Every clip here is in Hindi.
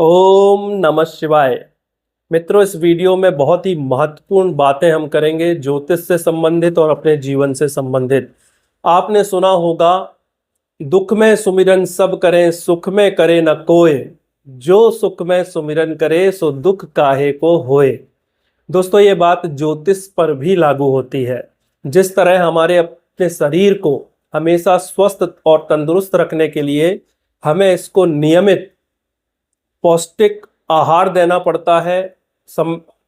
ओम नमः शिवाय। मित्रों, इस वीडियो में बहुत ही महत्वपूर्ण बातें हम करेंगे ज्योतिष से संबंधित और अपने जीवन से संबंधित। आपने सुना होगा, दुख में सुमिरन सब करें, सुख में करे न कोय, जो सुख में सुमिरन करे सो दुख काहे को होए। दोस्तों, ये बात ज्योतिष पर भी लागू होती है। जिस तरह हमारे अपने शरीर को हमेशा स्वस्थ और तंदुरुस्त रखने के लिए हमें इसको नियमित पौष्टिक आहार देना पड़ता है,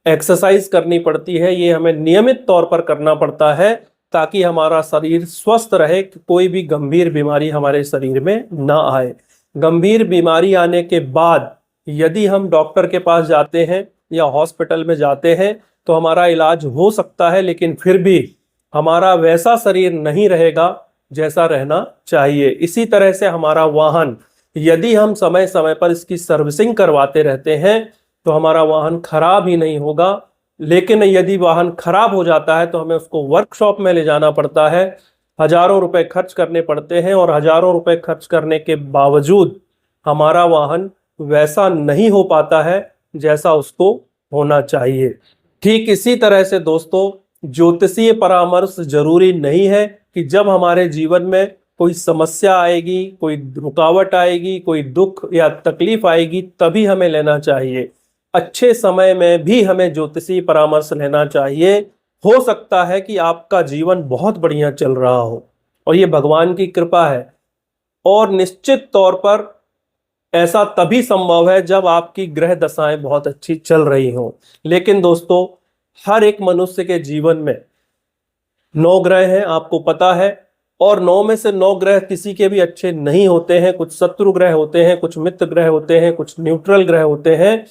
एक्सरसाइज करनी पड़ती है, ये हमें नियमित तौर पर करना पड़ता है ताकि हमारा शरीर स्वस्थ रहे, कोई भी गंभीर बीमारी हमारे शरीर में ना आए। गंभीर बीमारी आने के बाद यदि हम डॉक्टर के पास जाते हैं या हॉस्पिटल में जाते हैं तो हमारा इलाज हो सकता है, लेकिन फिर भी हमारा वैसा शरीर नहीं रहेगा जैसा रहना चाहिए। इसी तरह से हमारा वाहन, यदि हम समय समय पर इसकी सर्विसिंग करवाते रहते हैं तो हमारा वाहन खराब ही नहीं होगा। लेकिन यदि वाहन खराब हो जाता है तो हमें उसको वर्कशॉप में ले जाना पड़ता है, हजारों रुपए खर्च करने पड़ते हैं, और हजारों रुपए खर्च करने के बावजूद हमारा वाहन वैसा नहीं हो पाता है जैसा उसको होना चाहिए। ठीक इसी तरह से दोस्तों, ज्योतिषीय परामर्श जरूरी नहीं है कि जब हमारे जीवन में कोई समस्या आएगी, कोई रुकावट आएगी, कोई दुख या तकलीफ आएगी तभी हमें लेना चाहिए। अच्छे समय में भी हमें ज्योतिषीय परामर्श लेना चाहिए। हो सकता है कि आपका जीवन बहुत बढ़िया चल रहा हो और ये भगवान की कृपा है, और निश्चित तौर पर ऐसा तभी संभव है जब आपकी ग्रह दशाएं बहुत अच्छी चल रही हों। लेकिन दोस्तों, हर एक मनुष्य के जीवन में 9 ग्रह हैं, आपको पता है, और 9 में से 9 ग्रह किसी के भी अच्छे नहीं होते हैं। कुछ शत्रु ग्रह होते हैं, कुछ मित्र ग्रह होते हैं, कुछ न्यूट्रल ग्रह होते हैं।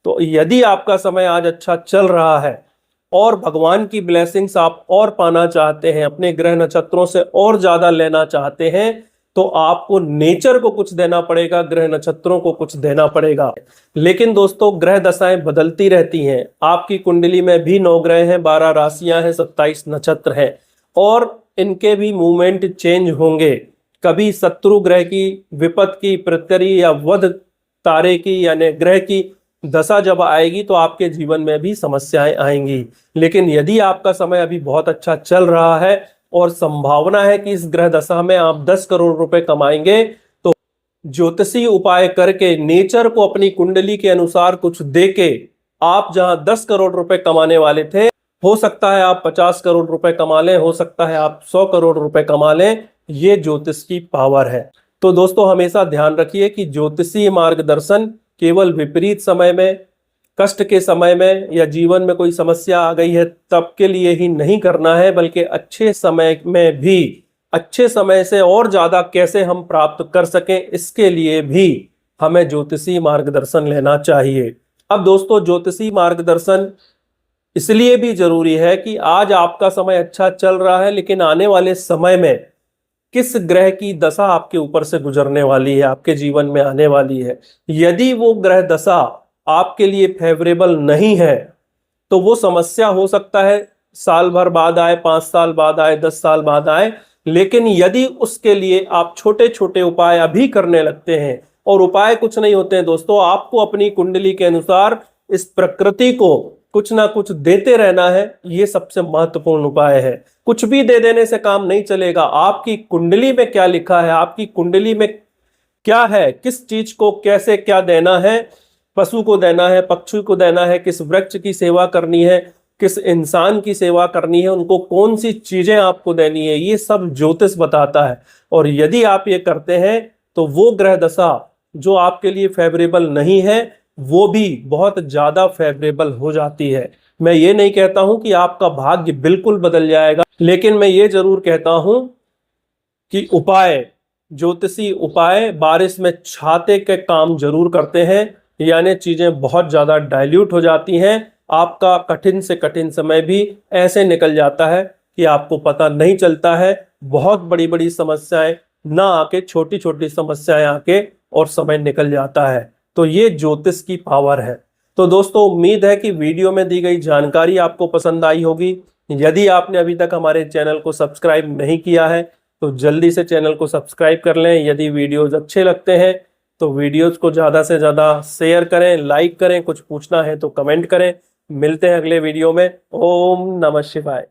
तो यदि आपका समय आज अच्छा चल रहा है और भगवान की ब्लेसिंग्स आप और पाना चाहते हैं, अपने ग्रह नक्षत्रों से और ज्यादा लेना चाहते हैं, तो आपको नेचर को कुछ देना पड़ेगा, ग्रह नक्षत्रों को कुछ देना पड़ेगा। लेकिन दोस्तों, ग्रह दशाएं बदलती रहती हैं। आपकी कुंडली में भी 9 ग्रह हैं, 12 राशियां हैं, 27 नक्षत्र हैं, और इनके भी मूवमेंट चेंज होंगे। कभी शत्रु ग्रह की, विपद की, प्रत्यरी या वध तारे की यानी ग्रह की दशा जब आएगी तो आपके जीवन में भी समस्याएं आएंगी। लेकिन यदि आपका समय अभी बहुत अच्छा चल रहा है और संभावना है कि इस ग्रह दशा में आप 10 करोड़ रुपए कमाएंगे, तो ज्योतिषीय उपाय करके, नेचर को अपनी कुंडली के अनुसार कुछ देके, आप जहां 10 करोड़ रुपए कमाने वाले थे, हो सकता है आप 50 करोड़ रुपए कमा लें, हो सकता है आप 100 करोड़ रुपए कमा लें। ये ज्योतिष की पावर है। तो दोस्तों, हमेशा ध्यान रखिए कि ज्योतिषीय मार्गदर्शन केवल विपरीत समय में, कष्ट के समय में, या जीवन में कोई समस्या आ गई है तब के लिए ही नहीं करना है, बल्कि अच्छे समय में भी, अच्छे समय से और ज्यादा कैसे हम प्राप्त कर सकें, इसके लिए भी हमें ज्योतिषीय मार्गदर्शन लेना चाहिए। अब दोस्तों, ज्योतिषीय मार्गदर्शन इसलिए भी जरूरी है कि आज आपका समय अच्छा चल रहा है, लेकिन आने वाले समय में किस ग्रह की दशा आपके ऊपर से गुजरने वाली है, आपके जीवन में आने वाली है। यदि वो ग्रह दशा आपके लिए फेवरेबल नहीं है तो वो समस्या हो सकता है साल भर बाद आए, 5 साल बाद आए, 10 साल बाद आए। लेकिन यदि उसके लिए आप छोटे छोटे उपाय अभी करने लगते हैं, और उपाय कुछ नहीं होते हैं दोस्तों, आपको अपनी कुंडली के अनुसार इस प्रकृति को कुछ ना कुछ देते रहना है। ये सबसे महत्वपूर्ण उपाय है। कुछ भी दे देने से काम नहीं चलेगा। आपकी कुंडली में क्या लिखा है, आपकी कुंडली में क्या है, किस चीज को कैसे क्या देना है, पशु को देना है, पक्षी को देना है, किस वृक्ष की सेवा करनी है, किस इंसान की सेवा करनी है, उनको कौन सी चीजें आपको देनी है, ये सब ज्योतिष बताता है। और यदि आप ये करते हैं तो वो ग्रह दशा जो आपके लिए फेवरेबल नहीं है वो भी बहुत ज्यादा फेवरेबल हो जाती है। मैं ये नहीं कहता हूं कि आपका भाग्य बिल्कुल बदल जाएगा, लेकिन मैं ये जरूर कहता हूं कि उपाय, ज्योतिषी उपाय बारिश में छाते के काम जरूर करते हैं। यानी चीजें बहुत ज्यादा डाइल्यूट हो जाती हैं। आपका कठिन से कठिन समय भी ऐसे निकल जाता है कि आपको पता नहीं चलता है। बहुत बड़ी बड़ी समस्याएं ना आके छोटी छोटी समस्याएं आके और समय निकल जाता है। तो ये ज्योतिष की पावर है। तो दोस्तों, उम्मीद है कि वीडियो में दी गई जानकारी आपको पसंद आई होगी। यदि आपने अभी तक हमारे चैनल को सब्सक्राइब नहीं किया है तो जल्दी से चैनल को सब्सक्राइब कर लें। यदि वीडियोज अच्छे लगते हैं तो वीडियोस को ज़्यादा से ज़्यादा शेयर करें, लाइक करें, कुछ पूछना है तो कमेंट करें। मिलते हैं अगले वीडियो में। ओम नमः शिवाय।